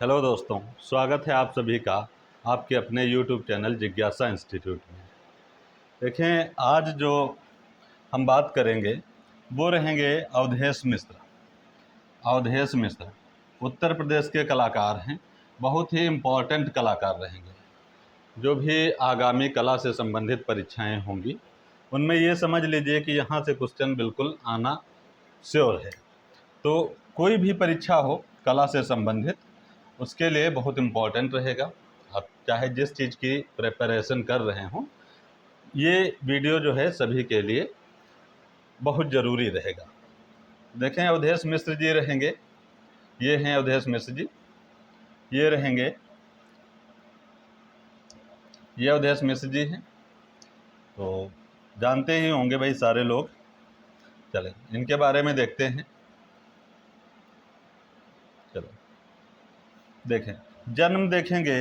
Hello दोस्तों, स्वागत है आप सभी का आपके अपने यूट्यूब चैनल जिज्ञासा इंस्टीट्यूट में। देखें, आज जो हम बात करेंगे वो रहेंगे अवधेश मिश्र। अवधेश मिश्र उत्तर प्रदेश के कलाकार हैं, बहुत ही इम्पोर्टेंट कलाकार रहेंगे। जो भी आगामी कला से संबंधित परीक्षाएं होंगी उनमें ये समझ लीजिए कि यहाँ से क्वेश्चन बिल्कुल आना श्योर है। तो कोई भी परीक्षा हो कला से संबंधित, उसके लिए बहुत इम्पॉर्टेंट रहेगा। आप चाहे जिस चीज़ की प्रिपरेशन कर रहे हों, ये वीडियो जो है सभी के लिए बहुत ज़रूरी रहेगा। देखें, अवधेश मिश्र जी रहेंगे, ये हैं अवधेश मिश्र जी, ये रहेंगे, ये अवधेश मिश्र जी हैं। तो जानते ही होंगे भाई सारे लोग। चलें इनके बारे में देखते हैं। चलो देखें, जन्म देखेंगे,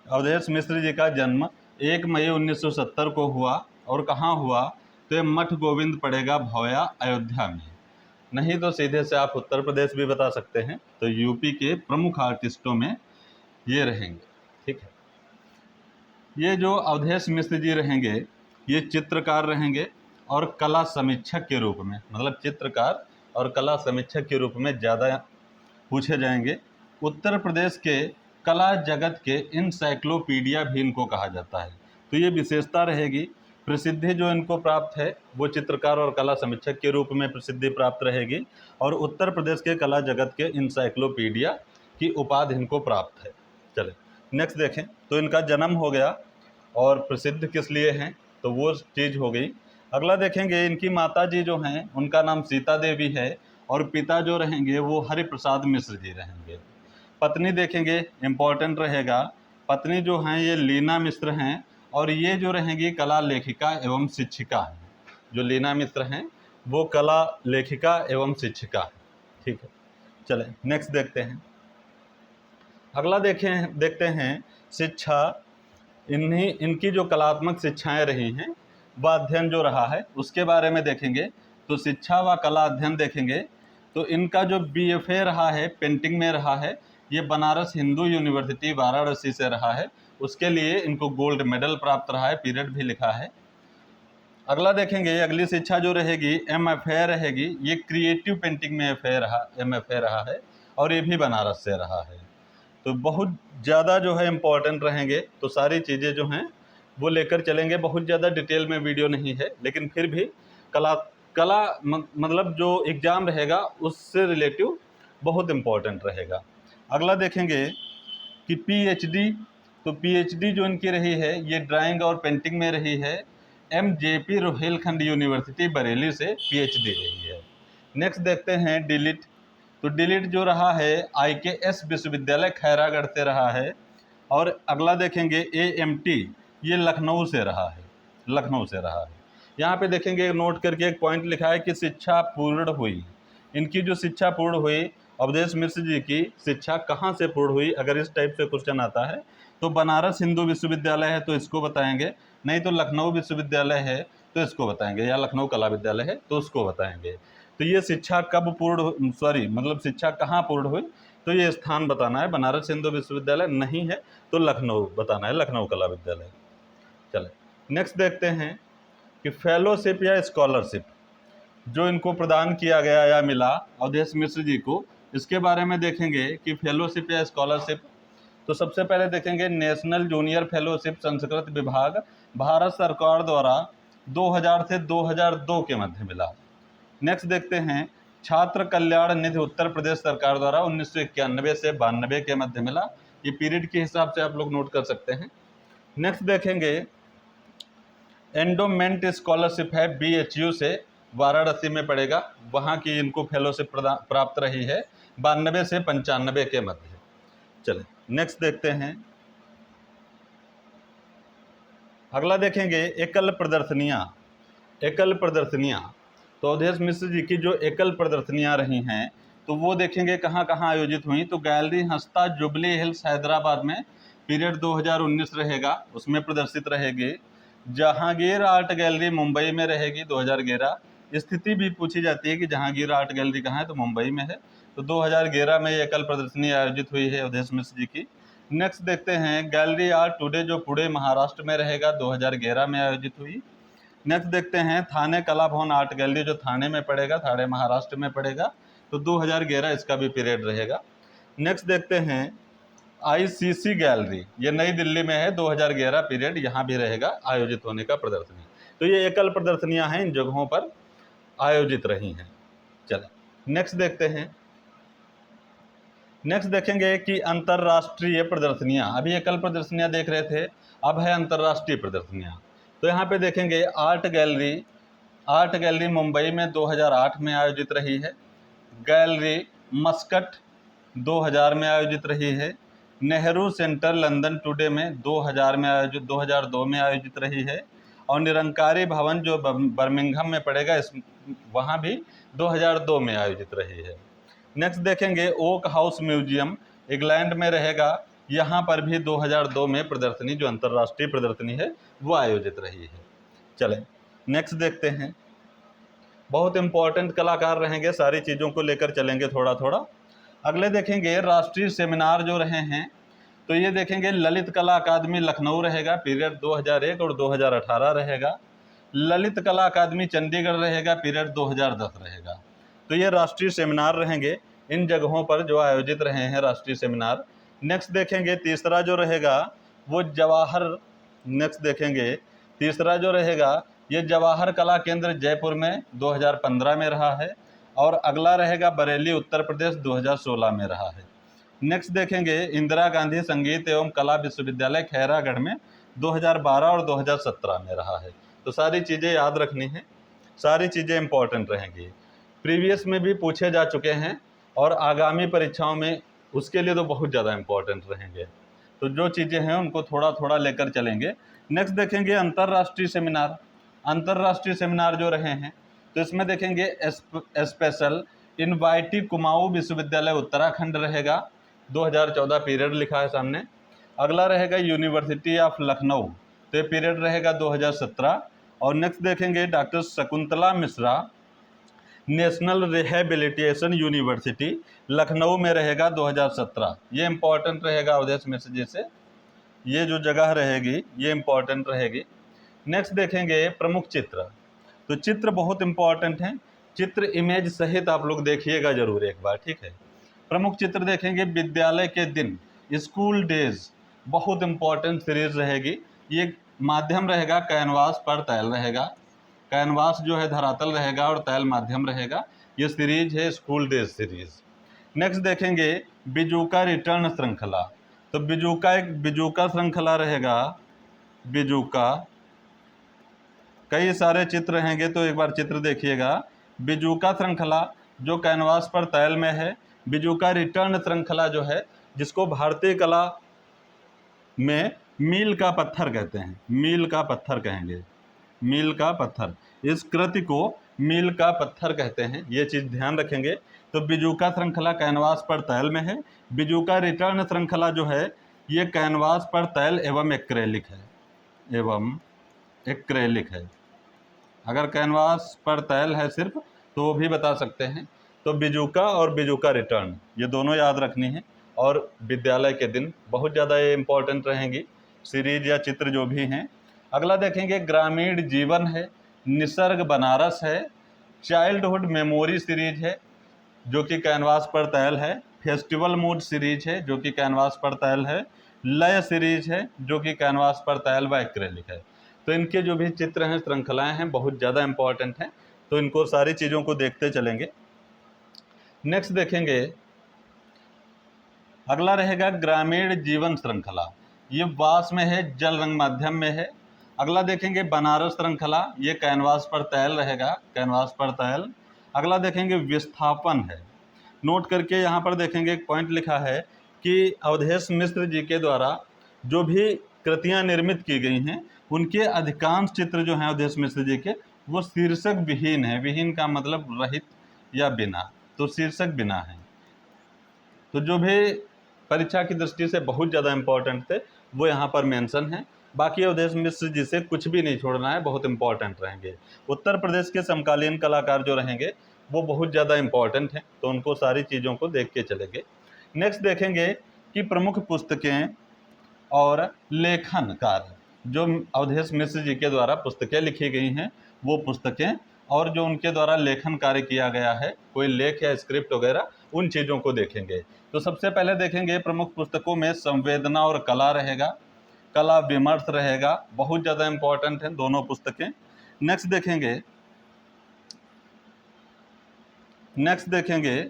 अवधेश मिश्र जी का जन्म 1 मई 1970 को हुआ। और कहाँ हुआ? तो ये मठ गोविंद पड़ेगा भौया, अयोध्या में। नहीं तो सीधे से आप उत्तर प्रदेश भी बता सकते हैं। तो यूपी के प्रमुख आर्टिस्टों में ये रहेंगे। ठीक है, ये जो अवधेश मिश्र जी रहेंगे ये चित्रकार रहेंगे और कला समीक्षक के रूप में, मतलब चित्रकार और कला समीक्षक के रूप में ज़्यादा पूछे जाएंगे। उत्तर प्रदेश के कला जगत के इंसाइक्लोपीडिया भी इनको कहा जाता है। तो ये विशेषता रहेगी। प्रसिद्धि जो इनको प्राप्त है वो चित्रकार और कला समीक्षक के रूप में प्रसिद्धि प्राप्त रहेगी, और उत्तर प्रदेश के कला जगत के इंसाइक्लोपीडिया की उपाधि इनको प्राप्त है। चले नेक्स्ट देखें, तो इनका जन्म हो गया और प्रसिद्ध किस लिए हैं, तो वो चीज़ हो गई। अगला देखेंगे, इनकी माता जी जो हैं उनका नाम सीता देवी है, और पिता जो रहेंगे वो हरिप्रसाद मिश्र जी रहेंगे। पत्नी देखेंगे, इम्पोर्टेंट रहेगा, पत्नी जो हैं ये लीना मिश्र हैं, और ये जो रहेंगी कला लेखिका एवं शिक्षिका हैं। जो लीना मिश्र हैं वो कला लेखिका एवं शिक्षिका है। ठीक है, चलें नेक्स्ट देखते हैं। अगला देखते हैं शिक्षा। इनकी जो कलात्मक शिक्षाएं रही हैं वह अध्ययन जो रहा है उसके बारे में देखेंगे। तो शिक्षा व कला अध्ययन देखेंगे तो इनका जो बीएफए रहा है पेंटिंग में रहा है, ये बनारस हिंदू यूनिवर्सिटी वाराणसी से रहा है। उसके लिए इनको गोल्ड मेडल प्राप्त रहा है, पीरियड भी लिखा है। अगला देखेंगे, अगली शिक्षा जो रहेगी एमएफए रहेगी। ये क्रिएटिव पेंटिंग में एमएफए रहा है, और ये भी बनारस से रहा है। तो बहुत ज़्यादा जो है इम्पोर्टेंट रहेंगे। तो सारी चीज़ें जो हैं वो लेकर चलेंगे। बहुत ज़्यादा डिटेल में वीडियो नहीं है, लेकिन फिर भी कला कला मतलब जो एग्ज़ाम रहेगा उससे रिलेटिव बहुत इम्पोर्टेंट रहेगा। अगला देखेंगे कि पीएचडी। तो पीएचडी जो इनकी रही है ये ड्राइंग और पेंटिंग में रही है। एमजेपी रोहेलखंड यूनिवर्सिटी बरेली से पीएचडी रही है। नेक्स्ट देखते हैं डिलीट। तो डिलीट जो रहा है आईकेएस विश्वविद्यालय खैरागढ़ से रहा है। और अगला देखेंगे एएमटी, ये लखनऊ से रहा है, लखनऊ से रहा है। यहाँ पे देखेंगे नोट करके एक पॉइंट लिखा है कि शिक्षा पूर्ण हुई। इनकी जो शिक्षा पूर्ण हुई, अवधेश मिश्र जी की शिक्षा कहाँ से पूर्ण हुई, अगर इस टाइप से क्वेश्चन आता है तो बनारस हिंदू विश्वविद्यालय है तो इसको बताएंगे, नहीं तो लखनऊ विश्वविद्यालय है तो इसको बताएंगे, या लखनऊ कला विद्यालय है तो उसको बताएंगे। तो ये शिक्षा कब पूर्ण, मतलब शिक्षा कहाँ पूर्ण हुई, तो ये स्थान बताना है। बनारस हिंदू विश्वविद्यालय नहीं है तो लखनऊ बताना है, लखनऊ कला विद्यालय। चले नेक्स्ट देखते हैं कि फेलोशिप या स्कॉलरशिप जो इनको प्रदान किया गया या मिला अवधेश मिश्र जी को, इसके बारे में देखेंगे कि फेलोशिप या स्कॉलरशिप। तो सबसे पहले देखेंगे नेशनल जूनियर फेलोशिप संस्कृत विभाग भारत सरकार द्वारा 2000 से 2002 के मध्य मिला। नेक्स्ट देखते हैं छात्र कल्याण निधि उत्तर प्रदेश सरकार द्वारा 1991 से 92 के मध्य मिला। ये पीरियड के हिसाब से आप लोग नोट कर सकते हैं। नेक्स्ट देखेंगे एंडोमेंट स्कॉलरशिप है बीएचयू से, वाराणसी में पड़ेगा, वहाँ की इनको फेलोशिप प्राप्त रही है 92 से 95 के मध्य। चले नेक्स्ट देखते हैं। अगला देखेंगे एकल प्रदर्शनियाँ। एकल प्रदर्शनियाँ, तो अवधेश मिश्र जी की जो एकल प्रदर्शनियाँ रही हैं तो वो देखेंगे कहाँ कहाँ आयोजित हुई। तो गैलरी हंसता जुबली हिल्स हैदराबाद में, पीरियड 2019 रहेगा, उसमें प्रदर्शित रहेगी। जहांगीर आर्ट गैलरी मुंबई में रहेगी 2011। स्थिति भी पूछी जाती है कि जहांगीर आर्ट गैलरी कहाँ है, तो मुंबई में है। तो 2011 में ये कल प्रदर्शनी आयोजित हुई है अवधेश मिश्र जी की। नेक्स्ट देखते हैं गैलरी आर्ट टुडे जो पुणे महाराष्ट्र में रहेगा, 2011 में आयोजित हुई। नेक्स्ट देखते हैं थाने कला भवन आर्ट गैलरी जो थाने में पड़ेगा, थाने महाराष्ट्र में पड़ेगा, तो 2011 इसका भी पीरियड रहेगा। नेक्स्ट देखते हैं ICC गैलरी, ये नई दिल्ली में है, 2011 पीरियड यहाँ भी रहेगा आयोजित होने का प्रदर्शनी। तो ये एकल प्रदर्शनियाँ हैं इन जगहों पर आयोजित रही हैं। चलें नेक्स्ट देखते हैं। नेक्स्ट देखेंगे कि अंतर्राष्ट्रीय प्रदर्शनियाँ, अभी एकल प्रदर्शनियाँ देख रहे थे, अब है अंतर्राष्ट्रीय प्रदर्शनियाँ। तो यहाँ पे देखेंगे आर्ट गैलरी मुंबई में 2008 में आयोजित रही है। गैलरी मस्कट 2000 में आयोजित रही है। नेहरू सेंटर लंदन टुडे में 2002 में आयोजित रही है। और निरंकारी भवन जो बर्मिंघम में पड़ेगा, वहाँ भी 2002 में आयोजित रही है। नेक्स्ट देखेंगे ओक हाउस म्यूजियम इंग्लैंड में रहेगा, यहाँ पर भी 2002 में प्रदर्शनी जो अंतर्राष्ट्रीय प्रदर्शनी है वो आयोजित रही है। चलें नेक्स्ट देखते हैं। बहुत इंपॉर्टेंट कलाकार रहेंगे, सारी चीज़ों को लेकर चलेंगे थोड़ा थोड़ा। अगले देखेंगे राष्ट्रीय सेमिनार जो रहे हैं, तो ये देखेंगे ललित कला अकादमी लखनऊ रहेगा, पीरियड 2001 और 2018 रहेगा। ललित कला अकादमी चंडीगढ़ रहेगा, पीरियड 2010 रहेगा। तो ये राष्ट्रीय सेमिनार रहेंगे इन जगहों पर जो आयोजित रहे हैं राष्ट्रीय सेमिनार। नेक्स्ट देखेंगे तीसरा जो रहेगा वो नेक्स्ट देखेंगे तीसरा जो रहेगा ये जवाहर कला केंद्र जयपुर में 2015 में रहा है। और अगला रहेगा बरेली उत्तर प्रदेश 2016 में रहा है। नेक्स्ट देखेंगे इंदिरा गांधी संगीत एवं कला विश्वविद्यालय खैरागढ़ में 2012 और 2017 में रहा है। तो सारी चीज़ें याद रखनी है, सारी चीज़ें इंपॉर्टेंट रहेंगी, प्रीवियस में भी पूछे जा चुके हैं और आगामी परीक्षाओं में उसके लिए तो बहुत ज़्यादा इंपॉर्टेंट रहेंगे। तो जो चीज़ें हैं उनको थोड़ा थोड़ा लेकर चलेंगे। नेक्स्ट देखेंगे अंतर्राष्ट्रीय सेमिनार जो रहे हैं, तो इसमें देखेंगे स्पेशल इनवाइटी कुमाऊं विश्वविद्यालय उत्तराखंड रहेगा, 2014 पीरियड लिखा है सामने। अगला रहेगा यूनिवर्सिटी ऑफ लखनऊ, तो ये पीरियड रहेगा 2017। और नेक्स्ट देखेंगे doctor Shakuntala Mishra national rehabilitation university Lucknow में रहेगा 2017। ये इंपॉर्टेंट रहेगा अवधेश मिश्र जी से, ये जो जगह रहेगी ये इंपॉर्टेंट रहेगी। नेक्स्ट देखेंगे प्रमुख चित्र, तो चित्र बहुत इंपॉर्टेंट हैं, चित्र इमेज सहित आप लोग देखिएगा जरूर एक बार, ठीक है। प्रमुख चित्र देखेंगे विद्यालय के दिन, स्कूल डेज, बहुत इंपॉर्टेंट सीरीज रहेगी। ये माध्यम रहेगा कैनवास पर तैल रहेगा, कैनवास जो है धरातल रहेगा और तैल माध्यम रहेगा। ये सीरीज है स्कूल डेज सीरीज। नेक्स्ट देखेंगे बिजूका रिटर्न श्रृंखला, तो बिजूका श्रृंखला रहेगा, बिजूका, कई सारे चित्र रहेंगे तो एक बार चित्र देखिएगा। बिजूका श्रृंखला जो कैनवास पर तैल में है, बिजूका रिटर्न श्रृंखला जो है जिसको भारतीय कला में मील का पत्थर कहते हैं, मील का पत्थर कहेंगे, मील का पत्थर, इस कृति को मील का पत्थर कहते हैं, ये चीज़ ध्यान रखेंगे। तो बिजूका श्रृंखला कैनवास पर तैल में है, बिजूका रिटर्न श्रृंखला जो है ये कैनवास पर तैल एवं एक्रेलिक है, अगर कैनवास पर तैल है सिर्फ तो वो भी बता सकते हैं। तो बिजूका और बिजूका रिटर्न ये दोनों याद रखनी है। और विद्यालय के दिन बहुत ज़्यादा ये इंपॉर्टेंट रहेंगी सीरीज या चित्र जो भी हैं। अगला देखेंगे ग्रामीण जीवन है, निसर्ग बनारस है, चाइल्डहुड मेमोरी सीरीज है जो कि कैनवास पर तैल है, फेस्टिवल मूड सीरीज है जो कि कैनवास पर तैल है, लय सीरीज है जो कि कैनवास पर तैल व एक्रेलिक है। तो इनके जो भी चित्र हैं, श्रृंखलाएं हैं, बहुत ज़्यादा इंपॉर्टेंट हैं, तो इनको सारी चीज़ों को देखते चलेंगे। नेक्स्ट देखेंगे अगला रहेगा ग्रामीण जीवन श्रृंखला, ये वास में है, जल रंग माध्यम में है। अगला देखेंगे बनारस श्रृंखला, ये कैनवास पर तैल रहेगा, कैनवास पर तैल। अगला देखेंगे विस्थापन है, नोट करके यहाँ पर देखेंगे एक पॉइंट लिखा है कि अवधेश मिश्र जी के द्वारा जो भी कृतियाँ निर्मित की गई हैं उनके अधिकांश चित्र जो हैं अवधेश मिश्र जी के वो शीर्षक विहीन है, विहीन का मतलब रहित या बिना, तो शीर्षक बिना है। तो जो भी परीक्षा की दृष्टि से बहुत ज़्यादा इम्पोर्टेंट थे वो यहाँ पर मेंशन है। बाकी अवधेश मिश्र जी से कुछ भी नहीं छोड़ना है, बहुत इंपॉर्टेंट रहेंगे। उत्तर प्रदेश के समकालीन कलाकार जो रहेंगे वो बहुत ज़्यादा इंपॉर्टेंट हैं, तो उनको सारी चीज़ों को देख के चलेंगे। नेक्स्ट देखेंगे कि प्रमुख पुस्तकें और लेखन कार्य, जो अवधेश मिश्र जी के द्वारा पुस्तकें लिखी गई हैं वो पुस्तकें, और जो उनके द्वारा लेखन कार्य किया गया है, कोई लेख या स्क्रिप्ट वगैरह, उन चीज़ों को देखेंगे। तो सबसे पहले देखेंगे प्रमुख पुस्तकों में संवेदना और कला रहेगा, कला विमर्श रहेगा, बहुत ज़्यादा इंपॉर्टेंट है दोनों पुस्तकें। नेक्स्ट देखेंगे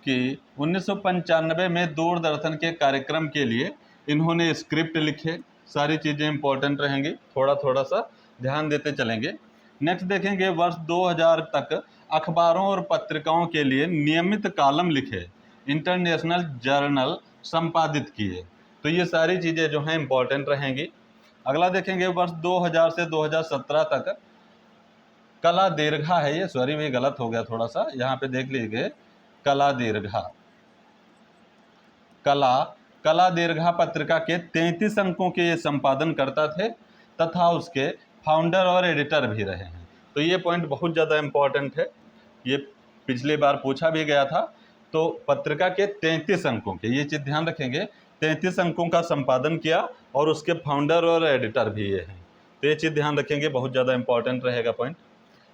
कि 1995 में दूरदर्शन के कार्यक्रम के लिए इन्होंने स्क्रिप्ट लिखे, सारी चीज़ें इंपॉर्टेंट रहेंगी, थोड़ा थोड़ा सा ध्यान देते चलेंगे। नेक्स्ट देखेंगे वर्ष 2000 तक अखबारों और पत्रिकाओं के लिए नियमित कॉलम लिखे, इंटरनेशनल जर्नल संपादित किए, तो ये सारी चीज़ें जो हैं इंपॉर्टेंट रहेंगी। अगला देखेंगे वर्ष 2000 से 2017 तक कला दीर्घा है, ये सॉरी भाई गलत हो गया थोड़ा सा, यहाँ पे देख लीजिए कला दीर्घा, कला दीर्घा पत्रिका के 33 अंकों के ये संपादन करता थे तथा उसके फाउंडर और एडिटर भी रहे हैं। तो ये पॉइंट बहुत ज़्यादा इम्पोर्टेंट है, ये पिछली बार पूछा भी गया था। तो पत्रिका के 33 अंकों के, ये चीज़ ध्यान रखेंगे, 33 अंकों का संपादन किया और उसके फाउंडर और एडिटर भी ये हैं, तो ये चीज़ ध्यान रखेंगे, बहुत ज़्यादा इंपॉर्टेंट रहेगा पॉइंट।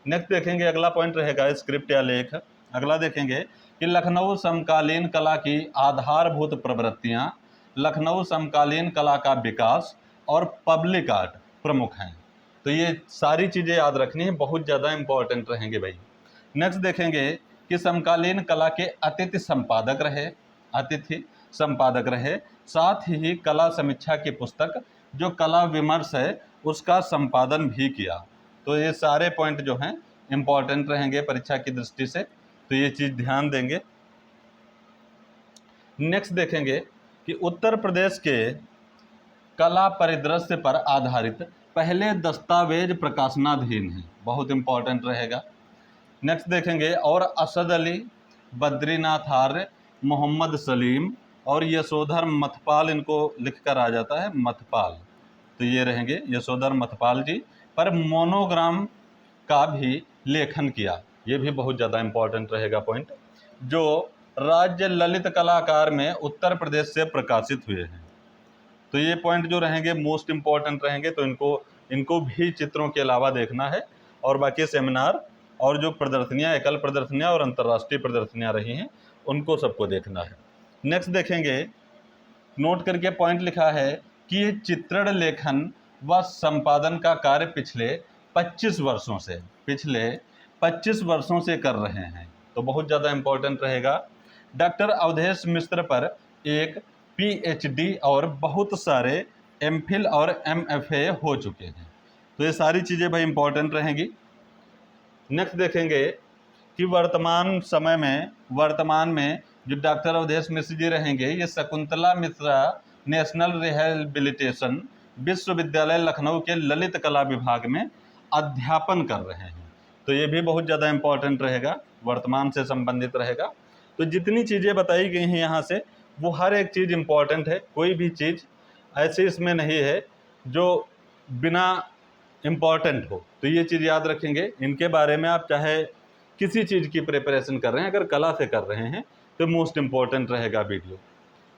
नेक्स्ट देखेंगे अगला पॉइंट रहेगा स्क्रिप्ट या लेख। अगला देखेंगे कि लखनऊ समकालीन कला की आधारभूत प्रवृत्तियां, लखनऊ समकालीन कला का विकास और पब्लिक आर्ट प्रमुख हैं। तो ये सारी चीज़ें याद रखनी है, बहुत ज़्यादा इंपॉर्टेंट रहेंगे भाई। नेक्स्ट देखेंगे कि समकालीन कला के अतिथि संपादक रहे, साथ ही कला समीक्षा की पुस्तक जो कला विमर्श है उसका संपादन भी किया। तो ये सारे पॉइंट जो हैं इम्पॉर्टेंट रहेंगे परीक्षा की दृष्टि से, तो ये चीज़ ध्यान देंगे। नेक्स्ट देखेंगे कि उत्तर प्रदेश के कला परिदृश्य पर आधारित पहले दस्तावेज प्रकाशनाधीन हैं, बहुत इंपॉर्टेंट रहेगा। नेक्स्ट देखेंगे और असद अली, बद्रीनाथ आर्य, मोहम्मद सलीम और यशोधर मथपाल, इनको लिखकर आ जाता है मथपाल, तो ये रहेंगे यशोधर मथपाल जी, पर मोनोग्राम का भी लेखन किया, ये भी बहुत ज़्यादा इंपॉर्टेंट रहेगा पॉइंट, जो राज्य ललित कलाकार में उत्तर प्रदेश से प्रकाशित हुए हैं। तो ये पॉइंट जो रहेंगे मोस्ट इम्पॉर्टेंट रहेंगे, तो इनको भी चित्रों के अलावा देखना है, और बाकी सेमिनार और जो प्रदर्शनियाँ, एकल प्रदर्शनियाँ और अंतर्राष्ट्रीय प्रदर्शनियाँ रही हैं उनको सबको देखना है। नेक्स्ट देखेंगे, नोट करके पॉइंट लिखा है कि चित्रण लेखन व संपादन का कार्य पिछले 25 वर्षों से कर रहे हैं, तो बहुत ज़्यादा इंपॉर्टेंट रहेगा। डॉक्टर अवधेश मिश्र पर एक पीएचडी और बहुत सारे एमफिल और एमएफए हो चुके हैं, तो ये सारी चीज़ें भाई इंपॉर्टेंट रहेंगी। नेक्स्ट देखेंगे कि वर्तमान में जो डॉक्टर अवधेश मिश्र जी रहेंगे, ये शकुंतला मिश्रा नेशनल रिहेबिलिटेशन विश्वविद्यालय लखनऊ के ललित कला विभाग में अध्यापन कर रहे हैं, तो ये भी बहुत ज़्यादा इंपॉर्टेंट रहेगा, वर्तमान से संबंधित रहेगा। तो जितनी चीज़ें बताई गई हैं यहाँ से, वो हर एक चीज़ इंपॉर्टेंट है, कोई भी चीज़ ऐसे इसमें नहीं है जो बिना इम्पॉर्टेंट हो, तो ये चीज़ याद रखेंगे। इनके बारे में आप चाहे किसी चीज़ की प्रिपरेशन कर रहे हैं, अगर कला से कर रहे हैं तो मोस्ट इम्पॉर्टेंट रहेगा वीडियो।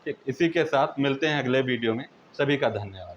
ठीक, इसी के साथ मिलते हैं अगले वीडियो में। सभी का धन्यवाद।